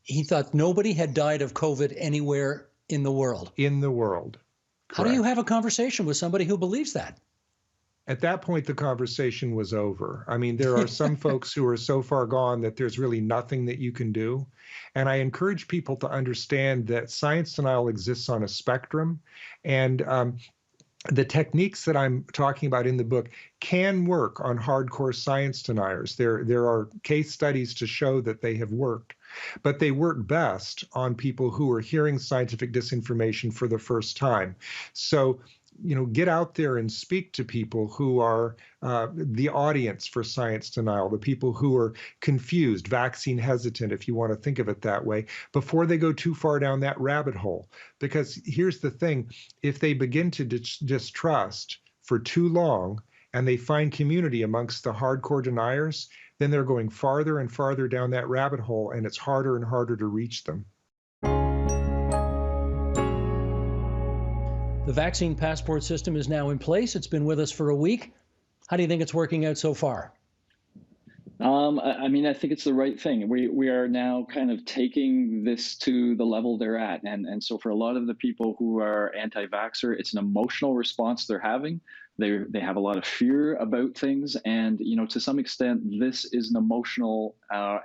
He thought nobody had died of COVID anywhere in the world. In the world. How do you have a conversation with somebody who believes that? At that point, the conversation was over. I mean, there are some folks who are so far gone that there's really nothing that you can do. And I encourage people to understand that science denial exists on a spectrum. And the techniques that I'm talking about in the book can work on hardcore science deniers. There are case studies to show that they have worked. But they work best on people who are hearing scientific disinformation for the first time. So, get out there and speak to people who are the audience for science denial, the people who are confused, vaccine hesitant, if you want to think of it that way, before they go too far down that rabbit hole. Because here's the thing, if they begin to distrust for too long and they find community amongst the hardcore deniers, then they're going farther and farther down that rabbit hole, and it's harder and harder to reach them. The vaccine passport system is now in place. It's been with us for a week. How do you think it's working out so far? I mean, I think it's the right thing. We are now kind of taking this to the level they're at. And so for a lot of the people who are anti-vaxxer, it's an emotional response they're having. They have a lot of fear about things. And, you know, to some extent, this is an emotional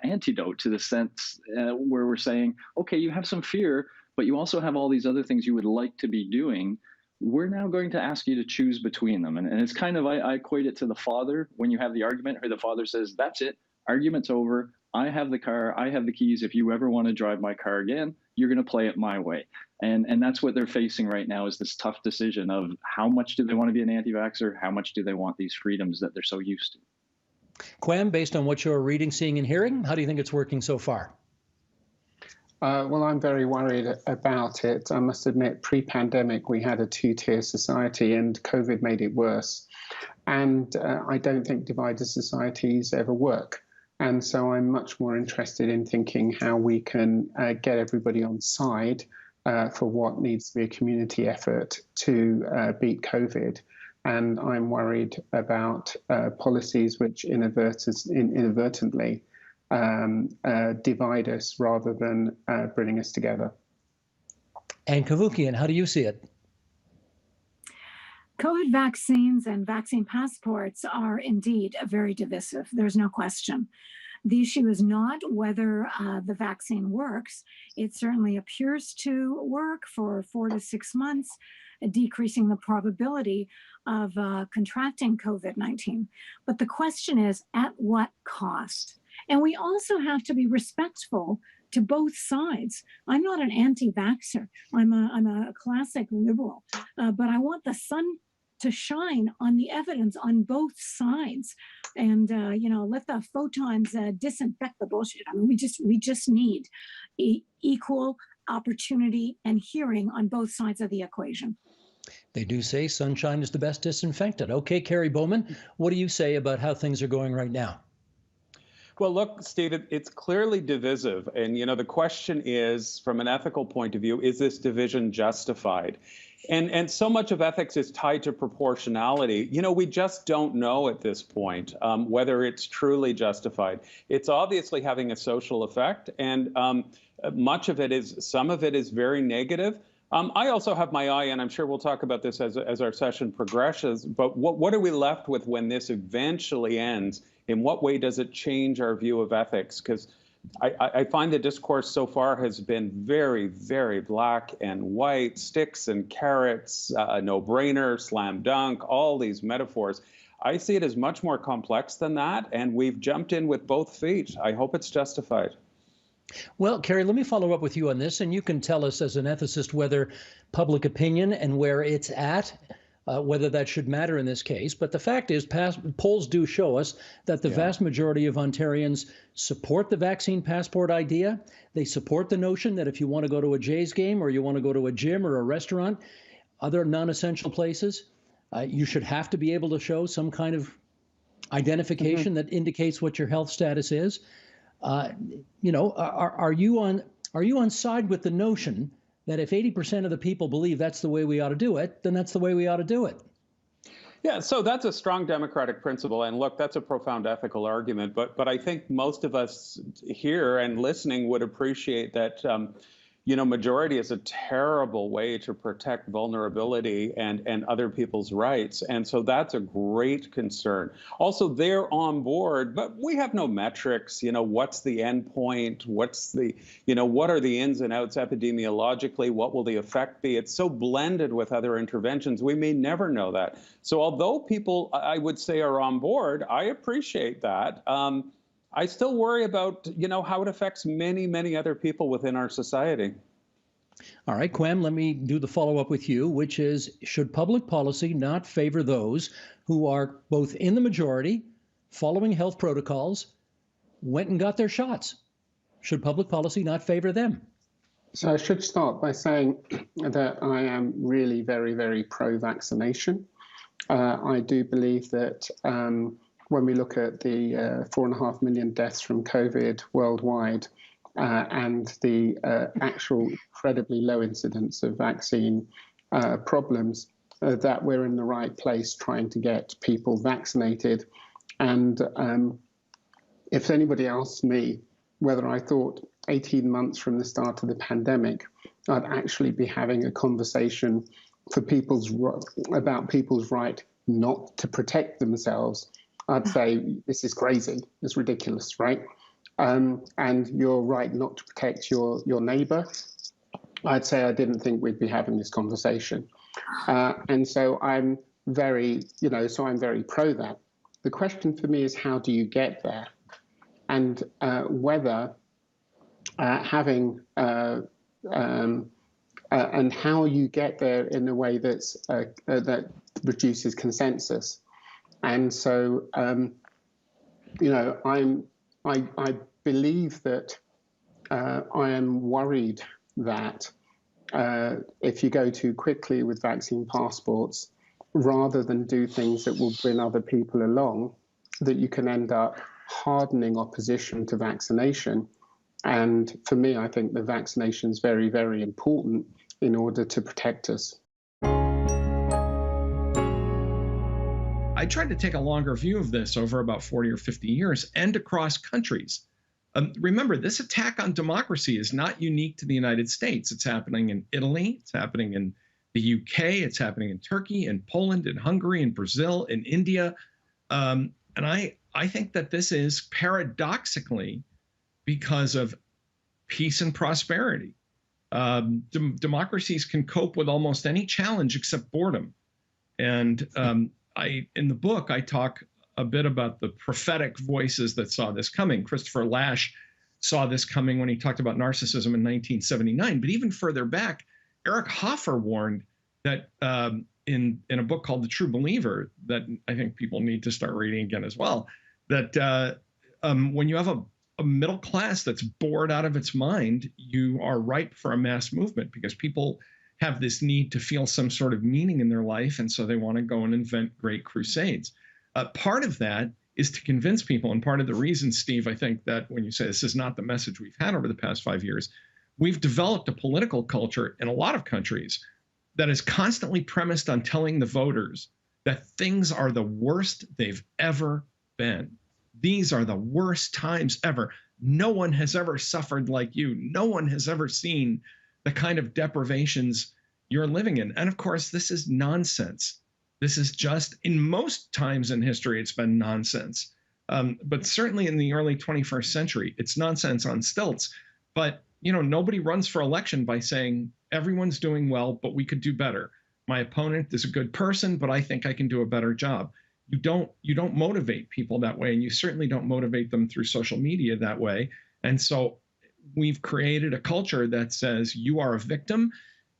antidote to the sense where we're saying, okay, you have some fear, but you also have all these other things you would like to be doing. We're now going to ask you to choose between them. And it's kind of, I equate it to the father when you have the argument where the father says, that's it, argument's over. I have the car, I have the keys. If you ever want to drive my car again, you're going to play it my way. And that's what they're facing right now, is this tough decision of how much do they want to be an anti-vaxxer? How much do they want these freedoms that they're so used to? Quam, based on what you're reading, seeing, and hearing, how do you think it's working so far? Well, I'm very worried about it. I must admit, pre-pandemic, we had a two-tier society and COVID made it worse. And I don't think divided societies ever work. And so I'm much more interested in thinking how we can get everybody on side for what needs to be a community effort to beat COVID. And I'm worried about policies which inadvertently divide us rather than bringing us together. And Kavukian, how do you see it? COVID vaccines and vaccine passports are indeed very divisive. There's no question. The issue is not whether the vaccine works. It certainly appears to work for 4 to 6 months, decreasing the probability of contracting COVID-19. But the question is, at what cost? And we also have to be respectful to both sides. I'm not an anti-vaxxer. I'm a classic liberal, but I want the sun to shine on the evidence on both sides, and let the photons disinfect the bullshit. I mean, we just need equal opportunity and hearing on both sides of the equation. They do say sunshine is the best disinfectant. Okay, Carrie Bowman, what do you say about how things are going right now? Well, look, Steve, it's clearly divisive. And, the question is, from an ethical point of view, is this division justified? And so much of ethics is tied to proportionality. We just don't know at this point whether it's truly justified. It's obviously having a social effect, and some of it is very negative. I also have my eye, and I'm sure we'll talk about this as our session progresses, but what are we left with when this eventually ends? In what way does it change our view of ethics? Because I find the discourse so far has been very, very black and white, sticks and carrots, no-brainer, slam dunk, all these metaphors. I see it as much more complex than that, and we've jumped in with both feet. I hope it's justified. Well, Carrie, let me follow up with you on this, and you can tell us as an ethicist whether public opinion and where it's at, whether that should matter in this case. But the fact is, polls do show us that the vast majority of Ontarians support the vaccine passport idea. They support the notion that if you want to go to a Jays game or you want to go to a gym or a restaurant, other non-essential places, you should have to be able to show some kind of identification that indicates what your health status is. Are you on side with the notion that if 80% of the people believe that's the way we ought to do it, then that's the way we ought to do it? Yeah, so that's a strong democratic principle. And look, that's a profound ethical argument. But I think most of us here and listening would appreciate that, majority is a terrible way to protect vulnerability and other people's rights. And so that's a great concern. Also, they're on board, but we have no metrics. What's the end point? What's the, what are the ins and outs epidemiologically? What will the effect be? It's so blended with other interventions, we may never know that. So although people, I would say, are on board, I appreciate that. I still worry about, how it affects many, many other people within our society. All right, Quam, let me do the follow-up with you, which is, should public policy not favor those who are both in the majority, following health protocols, went and got their shots? Should public policy not favor them? So I should start by saying that I am really very, very pro-vaccination. I do believe that when we look at the 4.5 million deaths from COVID worldwide and the actual incredibly low incidence of vaccine problems, that we're in the right place trying to get people vaccinated. And if anybody asked me whether I thought 18 months from the start of the pandemic, I'd actually be having a conversation about people's right not to protect themselves, I'd say this is crazy, it's ridiculous, right? And your right not to protect your neighbor, I'd say I didn't think we'd be having this conversation. And so I'm very, I'm very pro that. The question for me is, how do you get there? And whether having and how you get there in a way that's that produces consensus. And so, I believe that I am worried that if you go too quickly with vaccine passports, rather than do things that will bring other people along, that you can end up hardening opposition to vaccination. And for me, I think the vaccination is very, very important in order to protect us. I tried to take a longer view of this over about 40 or 50 years and across countries. Remember, this attack on democracy is not unique to the United States. It's happening in Italy, it's happening in the UK, it's happening in Turkey, in Poland, in Hungary, in Brazil, in India. And I think that this is paradoxically because of peace and prosperity. Democracies can cope with almost any challenge except boredom. And in the book, I talk a bit about the prophetic voices that saw this coming. Christopher Lasch saw this coming when he talked about narcissism in 1979. But even further back, Eric Hoffer warned that in a book called The True Believer, that I think people need to start reading again as well, that when you have a middle class that's bored out of its mind, you are ripe for a mass movement, because people have this need to feel some sort of meaning in their life, and so they want to go and invent great crusades. Part of that is to convince people, and part of the reason, Steve, I think that when you say this is not the message we've had over the past 5 years, we've developed a political culture in a lot of countries that is constantly premised on telling the voters that things are the worst they've ever been. These are the worst times ever. No one has ever suffered like you. No one has ever seen the kind of deprivations you're living in. And of course, this is nonsense. This is just, in most times in history, it's been nonsense. But certainly in the early 21st century, it's nonsense on stilts. But, nobody runs for election by saying, everyone's doing well, but we could do better. My opponent is a good person, but I think I can do a better job. You don't motivate people that way, and you certainly don't motivate them through social media that way. And so we've created a culture that says you are a victim.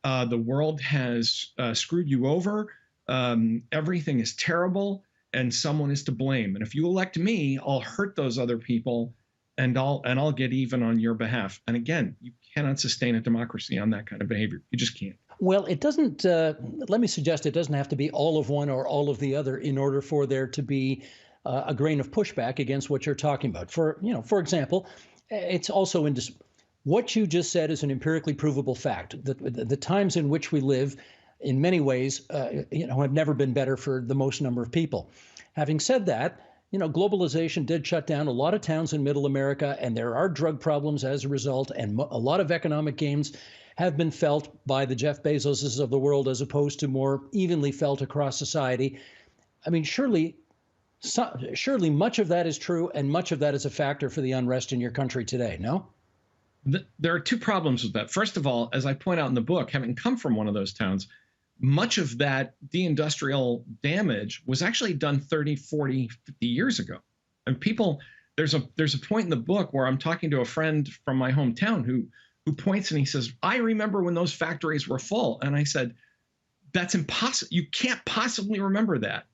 The world has screwed you over. Everything is terrible, and someone is to blame. And if you elect me, I'll hurt those other people, and I'll get even on your behalf. And again, you cannot sustain a democracy on that kind of behavior. You just can't. Well, it doesn't, let me suggest it doesn't have to be all of one or all of the other in order for there to be a grain of pushback against what you're talking about. For example, it's also what you just said is an empirically provable fact. The times in which we live, in many ways, have never been better for the most number of people. Having said that, globalization did shut down a lot of towns in Middle America, and there are drug problems as a result, and a lot of economic gains have been felt by the Jeff Bezoses of the world as opposed to more evenly felt across society. I mean, surely much of that is true, and much of that is a factor for the unrest in your country today, no? There are two problems with that. First of all, as I point out in the book, having come from one of those towns, much of that deindustrial damage was actually done 30, 40, 50 years ago. And people, there's a point in the book where I'm talking to a friend from my hometown who points and he says, I remember when those factories were full. And I said, that's impossible. You can't possibly remember that,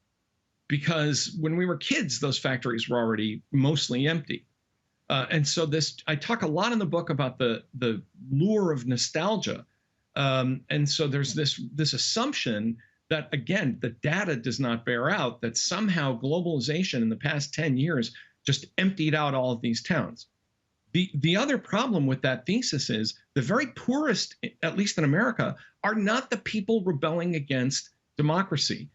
because when we were kids, those factories were already mostly empty. And so I talk a lot in the book about the lure of nostalgia. And so there's this assumption that, again, the data does not bear out, that somehow globalization in the past 10 years just emptied out all of these towns. The other problem with that thesis is the very poorest, at least in America, are not the people rebelling against democracy.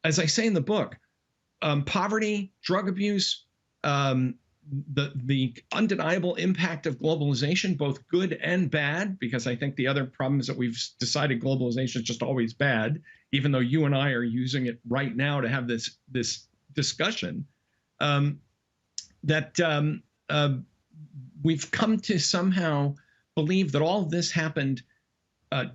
As I say in the book, poverty, drug abuse, the undeniable impact of globalization, both good and bad, because I think the other problem is that we've decided globalization is just always bad, even though you and I are using it right now to have this discussion, we've come to somehow believe that all of this happened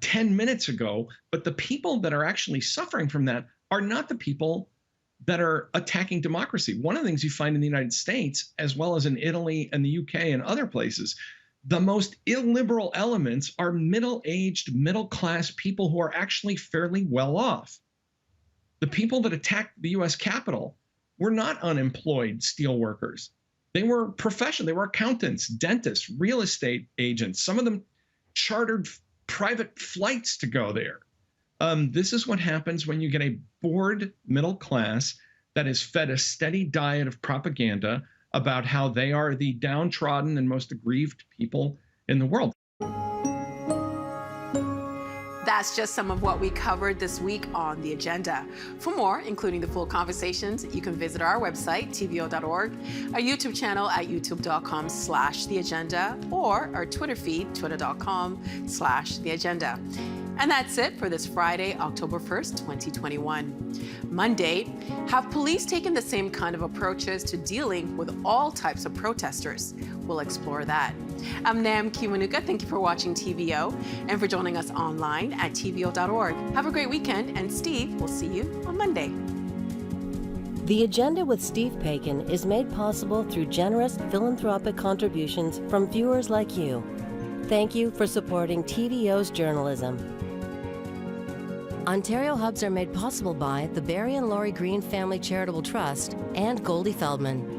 10 minutes ago, but the people that are actually suffering from that are not the people that are attacking democracy. One of the things you find in the United States, as well as in Italy and the UK and other places, the most illiberal elements are middle-aged, middle-class people who are actually fairly well off. The people that attacked the US Capitol were not unemployed steelworkers. They were professional. They were accountants, dentists, real estate agents. Some of them chartered private flights to go there. This is what happens when you get a bored middle class that is fed a steady diet of propaganda about how they are the downtrodden and most aggrieved people in the world. That's just some of what we covered this week on The Agenda. For more, including the full conversations, you can visit our website, tvo.org, our YouTube channel at youtube.com/theagenda, or our Twitter feed, twitter.com/theagenda. And that's it for this Friday, October 1st, 2021. Monday, have police taken the same kind of approaches to dealing with all types of protesters? We'll explore that. I'm Nam Kiwanuka. Thank you for watching TVO and for joining us online at tvo.org. Have a great weekend, and Steve, we'll see you on Monday. The Agenda with Steve Paikin is made possible through generous philanthropic contributions from viewers like you. Thank you for supporting TVO's journalism. Ontario Hubs are made possible by the Barry and Laurie Green Family Charitable Trust and Goldie Feldman.